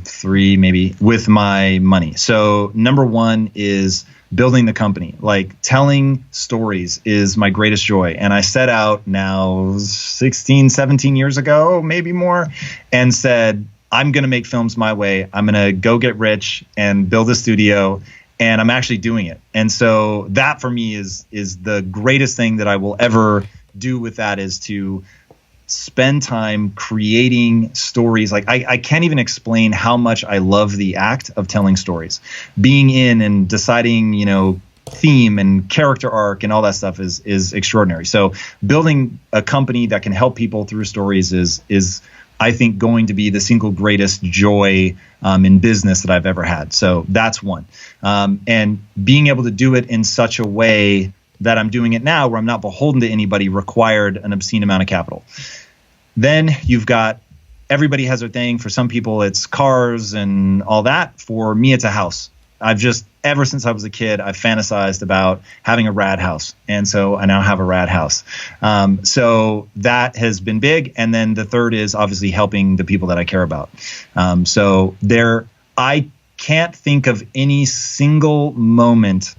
three maybe, with my money. So number one is building the company. Like, telling stories is my greatest joy. And I set out now 16, 17 years ago, maybe more, and said, I'm going to make films my way. I'm going to go get rich and build a studio. And I'm actually doing it. And so that for me is the greatest thing that I will ever do with that, is to spend time creating stories. Like, I can't even explain how much I love the act of telling stories. Being in and deciding, theme and character arc and all that stuff is extraordinary. So building a company that can help people through stories is I think going to be the single greatest joy in business that I've ever had. So that's one. And being able to do it in such a way that I'm doing it now, where I'm not beholden to anybody, required an obscene amount of capital. Then you've got, everybody has their thing. For some people, it's cars and all that. For me, it's a house. Ever since I was a kid, I've fantasized about having a rad house. And so I now have a rad house. So that has been big. And then the third is obviously helping the people that I care about. I can't think of any single moment.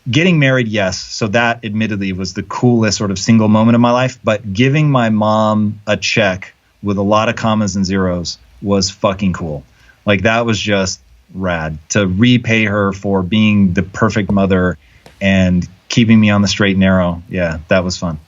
Getting married, yes. So that admittedly was the coolest sort of single moment of my life. But giving my mom a check with a lot of commas and zeros was fucking cool. Like that was just rad to repay her for being the perfect mother and keeping me on the straight and narrow. Yeah, that was fun.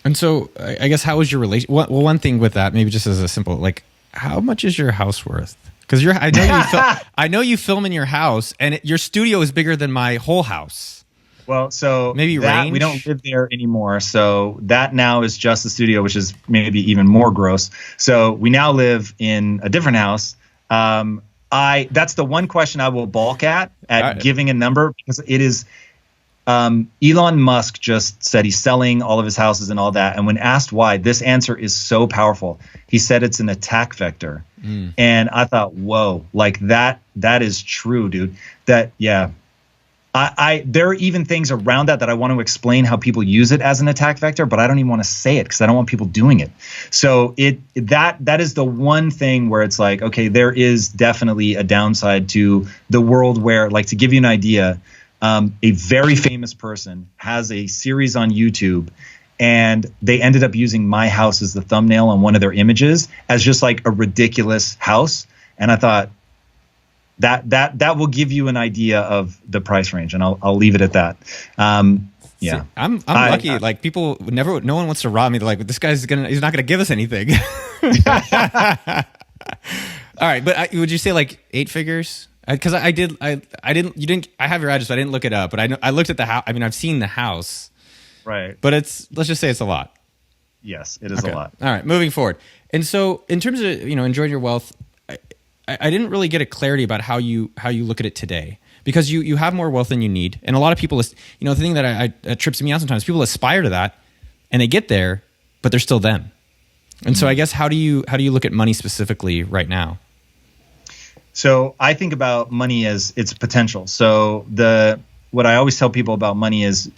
And so I guess, how was your relation? Well, one thing with that, maybe just as a simple, like, how much is your house worth? Because I know you film in your house, and your studio is bigger than my whole house. Well, so maybe range? We don't live there anymore. So that now is just the studio, which is maybe even more gross. So we now live in a different house. That's the one question I will balk at giving a number, because it is. Elon Musk just said he's selling all of his houses and all that. And when asked why, this answer is so powerful. He said it's an attack vector. And I thought, whoa, like that is true, dude. That, yeah. There are even things around that I want to explain how people use it as an attack vector, but I don't even want to say it because I don't want people doing it. So that is the one thing where it's like, okay, there is definitely a downside to the world where, like, to give you an idea, a very famous person has a series on YouTube, and they ended up using my house as the thumbnail on one of their images as just like a ridiculous house. And I thought that will give you an idea of the price range, and I'll leave it at that. Yeah, see, I'm lucky. Like, people never, no one wants to rob me. They're like, this guy's he's not gonna give us anything. All right, but would you say like 8 figures? Because I have your address, so I didn't look it up, but I looked at the house. I mean, I've seen the house, right? But let's just say it's a lot. Yes, it is a lot. All right, moving forward. And so, in terms of enjoying your wealth, I didn't really get a clarity about how you look at it today, because you have more wealth than you need, and a lot of people, the thing that trips me out sometimes, people aspire to that, and they get there, but they're still them. And so, I guess, how do you look at money specifically right now? So I think about money as its potential. So what I always tell people about money is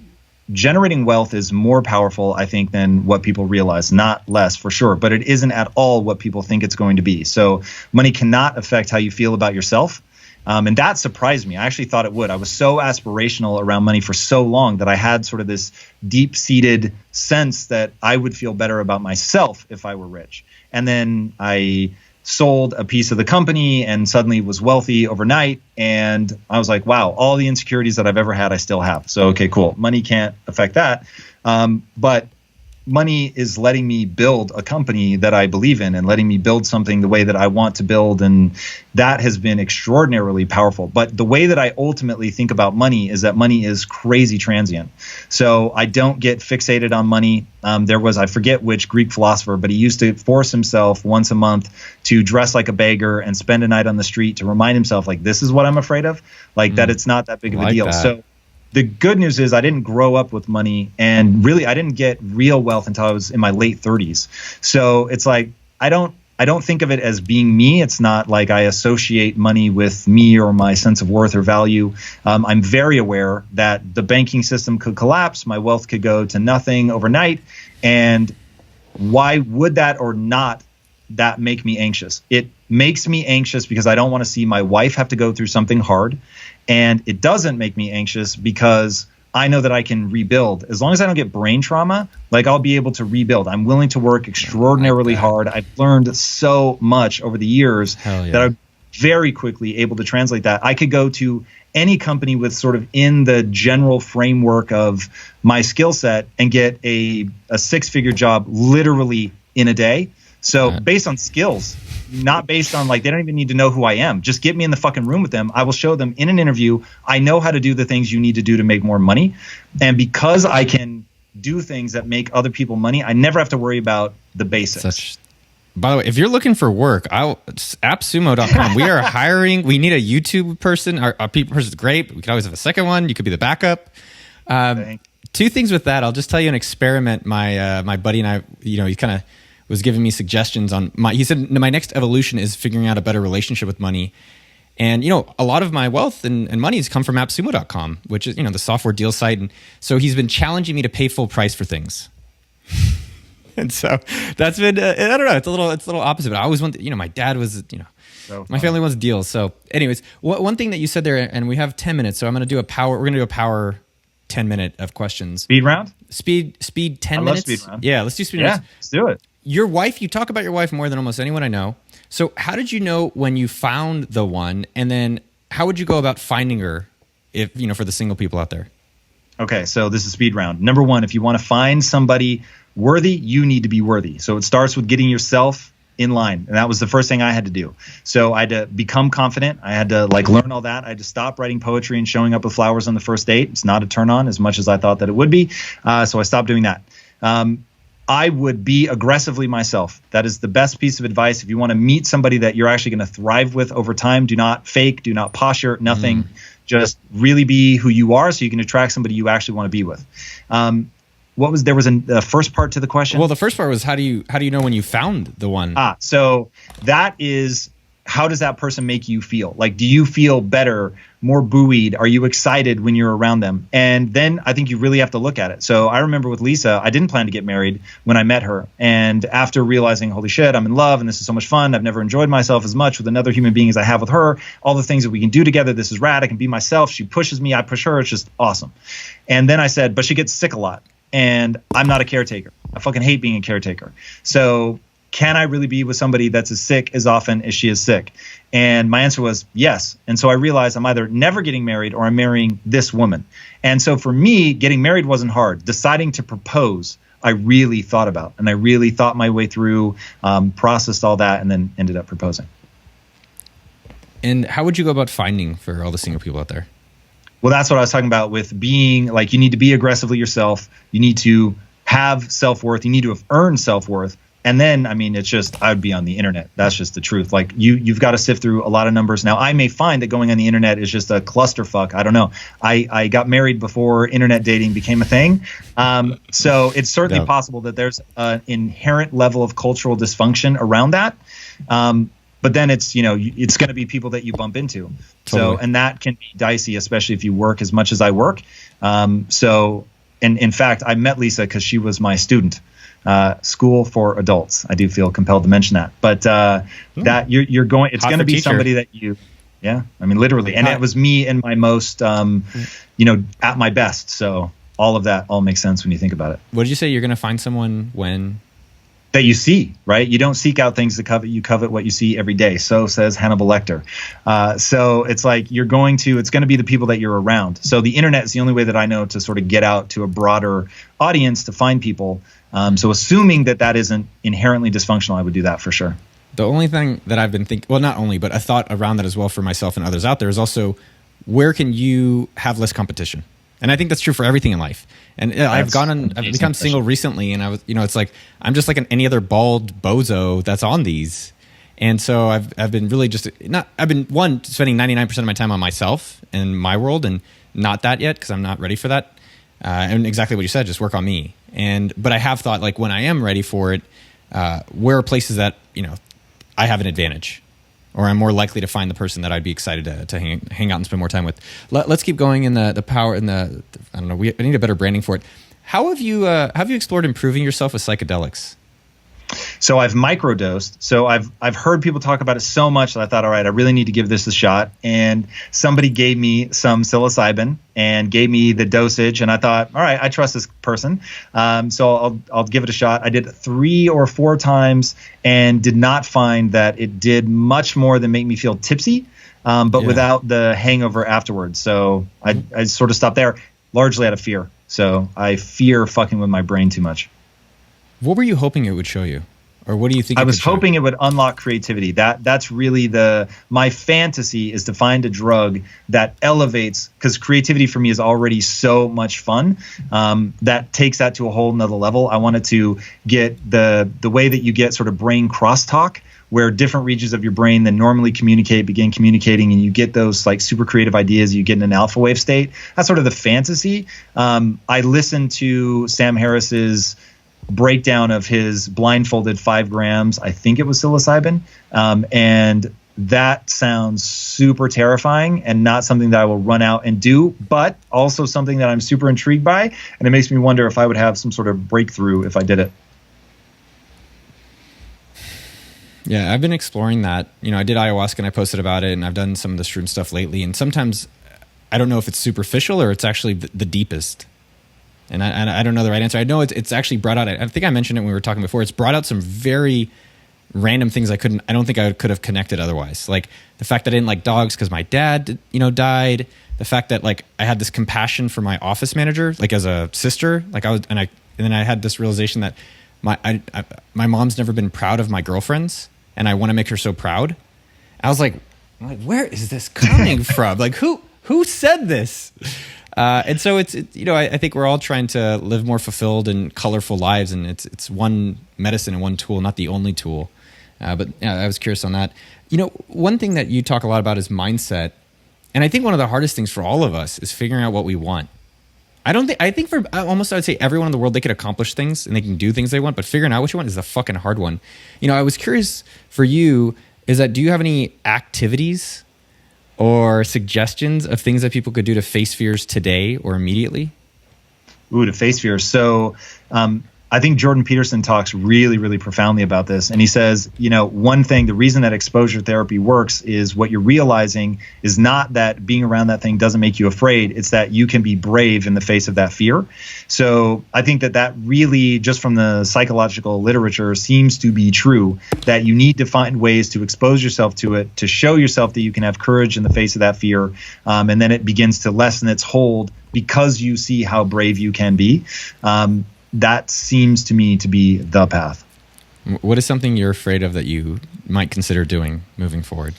generating wealth is more powerful, I think, than what people realize. Not less, for sure, but it isn't at all what people think it's going to be. So money cannot affect how you feel about yourself. And that surprised me. I actually thought it would. I was so aspirational around money for so long that I had sort of this deep-seated sense that I would feel better about myself if I were rich. And then I sold a piece of the company and suddenly was wealthy overnight. And I was like, wow, all the insecurities that I've ever had, I still have. So, okay, cool. Money can't affect that. But money is letting me build a company that I believe in and letting me build something the way that I want to build. And that has been extraordinarily powerful. But the way that I ultimately think about money is that money is crazy transient. So I don't get fixated on money. I forget which Greek philosopher, but he used to force himself once a month to dress like a beggar and spend a night on the street to remind himself, like, this is what I'm afraid of, like that it's not that big of a deal. That. So the good news is I didn't grow up with money, and really I didn't get real wealth until I was in my late 30s. So it's like I don't think of it as being me. It's not like I associate money with me or my sense of worth or value. I'm very aware that the banking system could collapse. My wealth could go to nothing overnight. And why would that or not that make me anxious? It makes me anxious because I don't want to see my wife have to go through something hard. And it doesn't make me anxious because I know that I can rebuild. As long as I don't get brain trauma, like, I'll be able to rebuild. I'm willing to work extraordinarily hard. I've learned so much over the years that I'm very quickly able to translate that. I could go to any company with sort of in the general framework of my skill set and get a 6-figure job literally in a day. So based on skills, not based on, like, they don't even need to know who I am. Just get me in the fucking room with them. I will show them in an interview. I know how to do the things you need to do to make more money. And because I can do things that make other people money, I never have to worry about the basics. By the way, if you're looking for work, it's appsumo.com. We are hiring. We need a YouTube person. Our people person is great. We could always have a second one. You could be the backup. 2 things with that. I'll just tell you an experiment. My buddy and I, he kind of was giving me suggestions on he said my next evolution is figuring out a better relationship with money. And, a lot of my wealth and money has come from appsumo.com, which is, the software deal site. And so he's been challenging me to pay full price for things. And so that's been, I don't know, it's a little opposite. But I always want, my dad was, so my family wants deals. So anyways, one thing that you said there, and we have 10 minutes. So we're going to do a power 10 minute of questions. Speed round? Speed 10 minutes. Love speed round. Yeah, let's do speed round. Let's do it. your wife, you talk about your wife more than almost anyone I know. So how did you know when you found the one? And then how would you go about finding her if, for the single people out there? Okay, so this is speed round. Number one, if you want to find somebody worthy, you need to be worthy. So it starts with getting yourself in line. And that was the first thing I had to do. So I had to become confident. I had to learn all that. I had to stop writing poetry and showing up with flowers on the first date. It's not a turn on as much as I thought that it would be. So I stopped doing that. I would be aggressively myself. That is the best piece of advice. If you want to meet somebody that you're actually going to thrive with over time, do not fake, do not posture, nothing. Just really be who you are so you can attract somebody you actually want to be with. There was a first part to the question? Well, the first part was how do you know when you found the one? So that is, how does that person make you feel? Do you feel better, more buoyed? Are you excited when you're around them? And then I think you really have to look at it. So I remember with Lisa, I didn't plan to get married when I met her. And after realizing, holy shit, I'm in love and this is so much fun. I've never enjoyed myself as much with another human being as I have with her. All the things that we can do together. This is rad. I can be myself. She pushes me. I push her. It's just awesome. And then I said, but she gets sick a lot. And I'm not a caretaker. I fucking hate being a caretaker. So can I really be with somebody that's as sick as often as she is sick? And my answer was yes. And so I realized I'm either never getting married or I'm marrying this woman. And so for me, getting married wasn't hard. Deciding to propose, I really thought about. And I really thought my way through, processed all that, and then ended up proposing. And how would you go about finding for all the single people out there? Well, that's what I was talking about with being you need to be aggressively yourself. You need to have self-worth. You need to have earned self-worth. And then, it's just, I would be on the internet. That's just the truth. You've got to sift through a lot of numbers. Now, I may find that going on the internet is just a clusterfuck. I don't know. I got married before internet dating became a thing. So it's certainly possible that there's an inherent level of cultural dysfunction around that. But then it's, it's going to be people that you bump into. Totally. And that can be dicey, especially if you work as much as I work. And in fact, I met Lisa because she was my student. School for adults. I do feel compelled to mention that, but that you're going, it's going to be teacher. Somebody that literally. And it was me in my most, at my best. So all of that all makes sense when you think about it. What did you say? You're going to find someone when? That you see, right? You don't seek out things to covet. You covet what you see every day. So says Hannibal Lecter. So it's it's going to be the people that you're around. So the internet is the only way that I know to sort of get out to a broader audience to find people. So assuming that isn't inherently dysfunctional, I would do that for sure. The only thing that I've been thinking, well, not only, but a thought around that as well for myself and others out there is also, where can you have less competition? And I think that's true for everything in life. And I've become single recently, and I was, it's I'm just like any other bald bozo that's on these. And so I've been really spending 99% of my time on myself and my world, and not that yet because I'm not ready for that. And exactly what you said, just work on me. But I have thought, when I am ready for it, where are places that, I have an advantage, or I'm more likely to find the person that I'd be excited to hang out and spend more time with. Let's keep going in the power in the, I don't know, I need a better branding for it. How have you explored improving yourself with psychedelics? So I've microdosed. So I've heard people talk about it so much that I thought, all right, I really need to give this a shot. And somebody gave me some psilocybin and gave me the dosage, and I thought, all right, I trust this person. So I'll give it a shot. I did it 3 or 4 times and did not find that it did much more than make me feel tipsy, but without the hangover afterwards. So I sort of stopped there, largely out of fear. So I fear fucking with my brain too much. What were you hoping it would show you? Or what do you think? I was hoping it would unlock creativity. That's really my fantasy is to find a drug that elevates, because creativity for me is already so much fun, that takes that to a whole nother level. I wanted to get the way that you get sort of brain crosstalk, where different regions of your brain that normally begin communicating, and you get those super creative ideas. You get in an alpha wave state. That's sort of the fantasy. I listened to Sam Harris's breakdown of his blindfolded 5 grams, I think it was psilocybin, and that sounds super terrifying and not something that I will run out and do, but also something that I'm super intrigued by, and it makes me wonder if I would have some sort of breakthrough if I did it. Yeah, I've been exploring that. I did ayahuasca and I posted about it, and I've done some of the shroom stuff lately, and sometimes I don't know if it's superficial or it's actually the deepest. And I don't know the right answer. I know it's actually brought out, I think I mentioned it when we were talking before, it's brought out some very random things I don't think I could have connected otherwise. Like the fact that I didn't like dogs because my dad, died. The fact that like I had this compassion for my office manager, like as a sister, like and then I had this realization that my mom's never been proud of my girlfriends, and I want to make her so proud. I was like, where is this coming from? Like who said this? And so I think we're all trying to live more fulfilled and colorful lives, and it's one medicine and one tool, not the only tool. But I was curious on that. One thing that you talk a lot about is mindset, and I think one of the hardest things for all of us is figuring out what we want. I think for almost, I would say everyone in the world, they can accomplish things and they can do things they want, but figuring out what you want is the fucking hard one. I was curious for you, do you have any activities or suggestions of things that people could do to face fears today or immediately? Ooh, to face fears. So I think Jordan Peterson talks really, really profoundly about this. And he says, one thing, the reason that exposure therapy works is what you're realizing is not that being around that thing doesn't make you afraid. It's that you can be brave in the face of that fear. So I think that really, just from the psychological literature, seems to be true, that you need to find ways to expose yourself to it, to show yourself that you can have courage in the face of that fear. And then it begins to lessen its hold because you see how brave you can be. That seems to me to be the path. What is something you're afraid of that you might consider doing moving forward?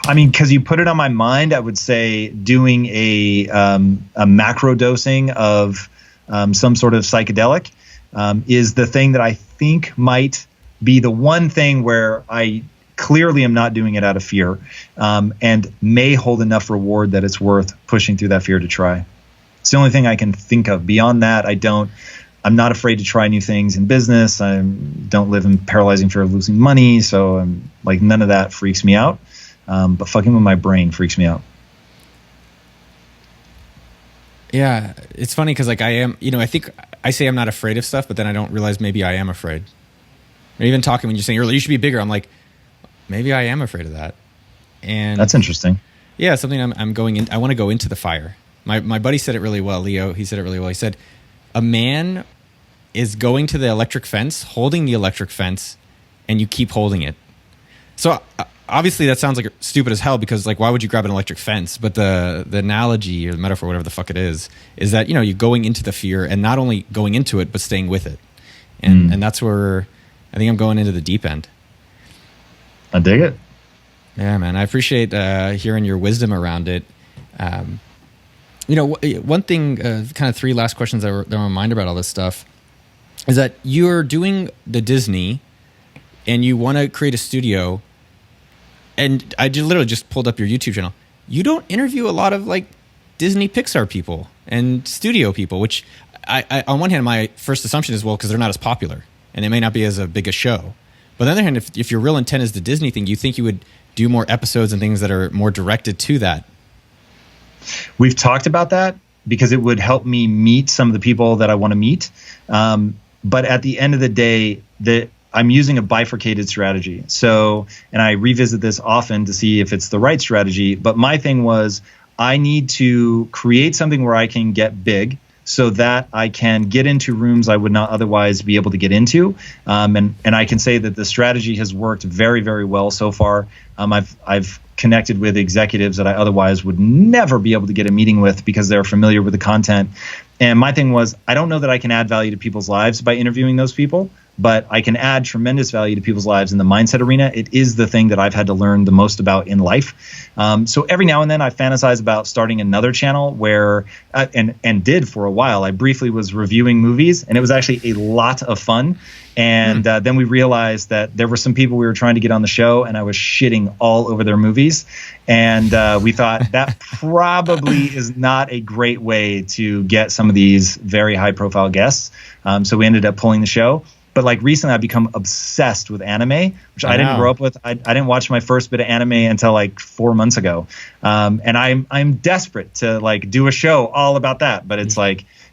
I mean, because you put it on my mind, I would say doing a macro dosing of some sort of psychedelic is the thing that I think might be the one thing where I clearly am not doing it out of fear, and may hold enough reward that it's worth pushing through that fear to try. It's the only thing I can think of. Beyond that, I'm not afraid to try new things in business. I don't live in paralyzing fear of losing money. So none of that freaks me out. But fucking with my brain freaks me out. Yeah. It's funny because I am, I think I say I'm not afraid of stuff, but then I don't realize maybe I am afraid. Or even talking when you're saying earlier, you should be bigger. I'm like, maybe I am afraid of that. And that's interesting. Yeah. Something I'm going in. I want to go into the fire. My buddy said it really well, Leo. He said it really well. He said, a man is going to the electric fence, holding the electric fence, and you keep holding it. So obviously that sounds like stupid as hell because why would you grab an electric fence? But the analogy or the metaphor, whatever the fuck it is that, you're going into the fear and not only going into it, but staying with it. And that's where I think I'm going into the deep end. I dig it. Yeah, man. I appreciate hearing your wisdom around it. One thing, kind of three last questions that were on my mind about all this stuff is that you're doing the Disney and you want to create a studio. And I literally just pulled up your YouTube channel. You don't interview a lot of Disney Pixar people and studio people, which I on one hand, my first assumption is, because they're not as popular and they may not be as big a show. But on the other hand, if your real intent is the Disney thing, you think you would do more episodes and things that are more directed to that. We've talked about that because it would help me meet some of the people that I want to meet. But at the end of the day, I'm using a bifurcated strategy. So, and I revisit this often to see if it's the right strategy. But my thing was, I need to create something where I can get big so that I can get into rooms I would not otherwise be able to get into. And I can say that the strategy has worked very, very well so far. I've connected with executives that I otherwise would never be able to get a meeting with because they're familiar with the content. And my thing was, I don't know that I can add value to people's lives by interviewing those people, but I can add tremendous value to people's lives in the mindset arena. It is the thing that I've had to learn the most about in life. So every now and then I fantasize about starting another channel where, and did for a while, I briefly was reviewing movies, and it was actually a lot of fun. And then we realized that there were some people we were trying to get on the show, and I was shitting all over their movies. And we thought that probably is not a great way to get some of these very high-profile guests. So we ended up pulling the show. But recently I've become obsessed with anime, which I didn't grow up with. I didn't watch my first bit of anime until 4 months ago. And I'm desperate to do a show all about that. But it's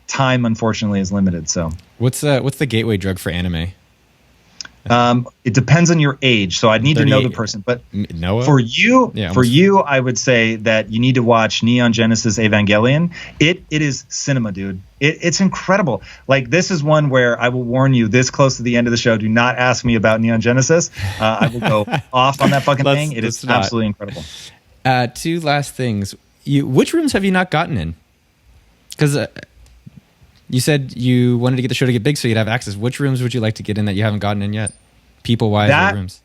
time, unfortunately, is limited. So what's the gateway drug for anime? It depends on your age, so I'd need to know the person. But Noah? For you, I would say that you need to watch Neon Genesis Evangelion. It is cinema, dude. It's incredible. Like, this is one where I will warn you, this close to the end of the show, do not ask me about Neon Genesis. I will go off on that fucking thing. It is absolutely incredible. Two last things. Which rooms have you not gotten in? Because you said you wanted to get the show to get big so you'd have access. Which rooms would you like to get in that you haven't gotten in yet? People-wise, or rooms?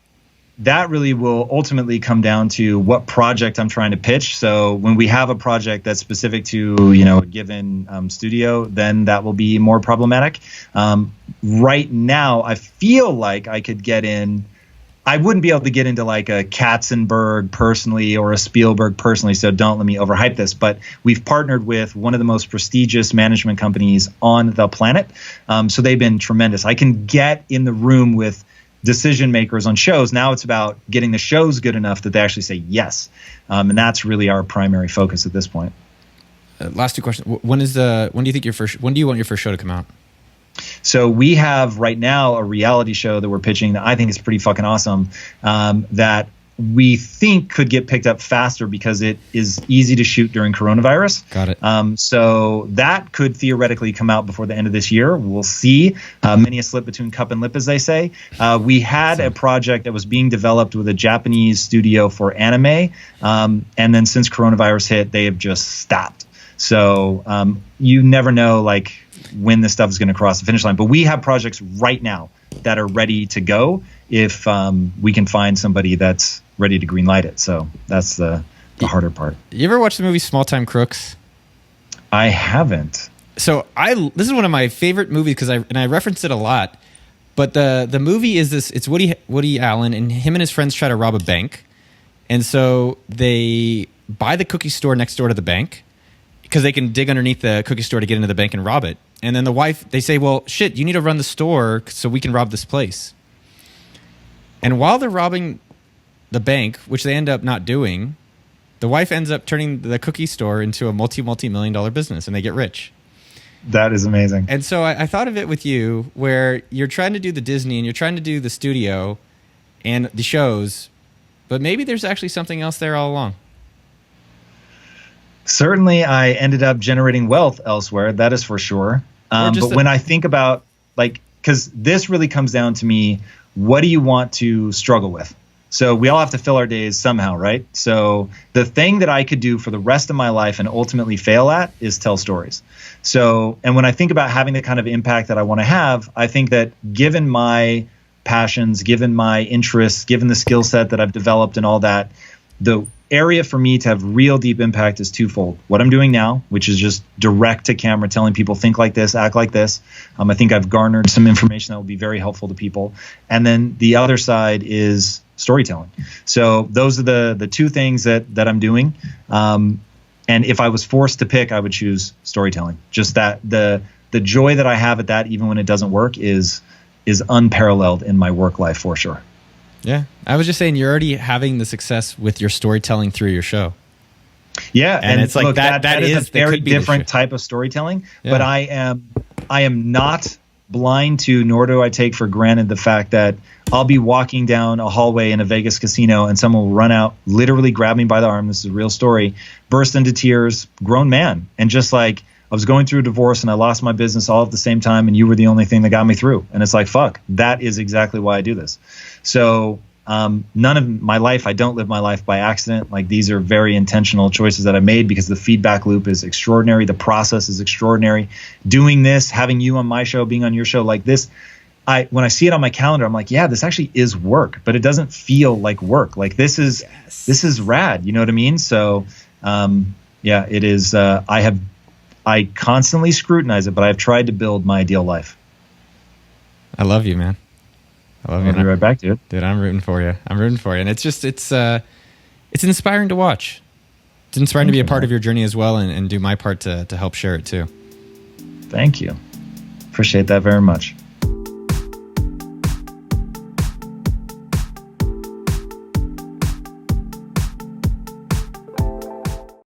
That really will ultimately come down to what project I'm trying to pitch. So when we have a project that's specific to, a given studio, then that will be more problematic. Right now, I feel like I could get in. I wouldn't be able to get into like a Katzenberg personally or a Spielberg personally, so don't let me overhype this. But we've partnered with one of the most prestigious management companies on the planet. So they've been tremendous. I can get in the room with decision makers on shows. Now it's about getting the shows good enough that they actually say yes. And that's really our primary focus at this point. Last two questions. When do you want your first show to come out? So we have right now a reality show that we're pitching that I think is pretty fucking awesome, that we think could get picked up faster because it is easy to shoot during coronavirus. Got it. So that could theoretically come out before the end of this year. We'll see. Many a slip between cup and lip, as they say. We had a project that was being developed with a Japanese studio for anime. And then since coronavirus hit, they have just stopped. So you never know, like, when this stuff is going to cross the finish line. But we have projects right now that are ready to go if we can find somebody that's ready to greenlight it. So that's the harder part. You ever watch the movie Small Time Crooks? I haven't. So this is one of my favorite movies because I reference it a lot. But the movie is this. It's Woody Allen, and him and his friends try to rob a bank, and so they buy the cookie store next door to the bank because they can dig underneath the cookie store to get into the bank and rob it. And then the wife, they say, well, shit, you need to run the store so we can rob this place. And while they're robbing the bank, which they end up not doing, the wife ends up turning the cookie store into a multi-million dollar business, and they get rich. That is amazing. And so I thought of it with you, where you're trying to do the Disney and you're trying to do the studio and the shows, but maybe there's actually something else there all along. Certainly, I ended up generating wealth elsewhere. That is for sure. But when I think about, like, because this really comes down to me, what do you want to struggle with? So we all have to fill our days somehow, right? So the thing that I could do for the rest of my life and ultimately fail at is tell stories. So, and when I think about having the kind of impact that I want to have, I think that given my passions, given my interests, given the skill set that I've developed and all that, the area for me to have real deep impact is twofold. What I'm doing now, which is just direct to camera, telling people think like this, act like this. I think I've garnered some information that will be very helpful to people. And then the other side is storytelling. So those are the two things that I'm doing. And if I was forced to pick, I would choose storytelling. Just that the joy that I have at that, even when it doesn't work, is unparalleled in my work life for sure. Yeah. I was just saying, you're already having the success with your storytelling through your show. Yeah. And it's like, look, that is a very different type of storytelling, yeah. But I am not blind to, nor do I take for granted the fact that I'll be walking down a hallway in a Vegas casino and someone will run out, literally grab me by the arm. This is a real story, burst into tears, grown man. And just like, I was going through a divorce and I lost my business all at the same time, and you were the only thing that got me through. And it's like, fuck, that is exactly why I do this. So none of my life, I don't live my life by accident. Like, these are very intentional choices that I made because the feedback loop is extraordinary. The process is extraordinary. Doing this, having you on my show, being on your show like this, when I see it on my calendar, I'm like, yeah, this actually is work, but it doesn't feel like work. Like, this is rad. You know what I mean? So yeah, it is. I constantly scrutinize it, but I've tried to build my ideal life. I love you, man. I love you. I'll be right back, dude. Dude, I'm rooting for you. And it's just, it's inspiring to watch. It's inspiring to be a part of your journey as well, and do my part to help share it too. Thank you. Appreciate that very much.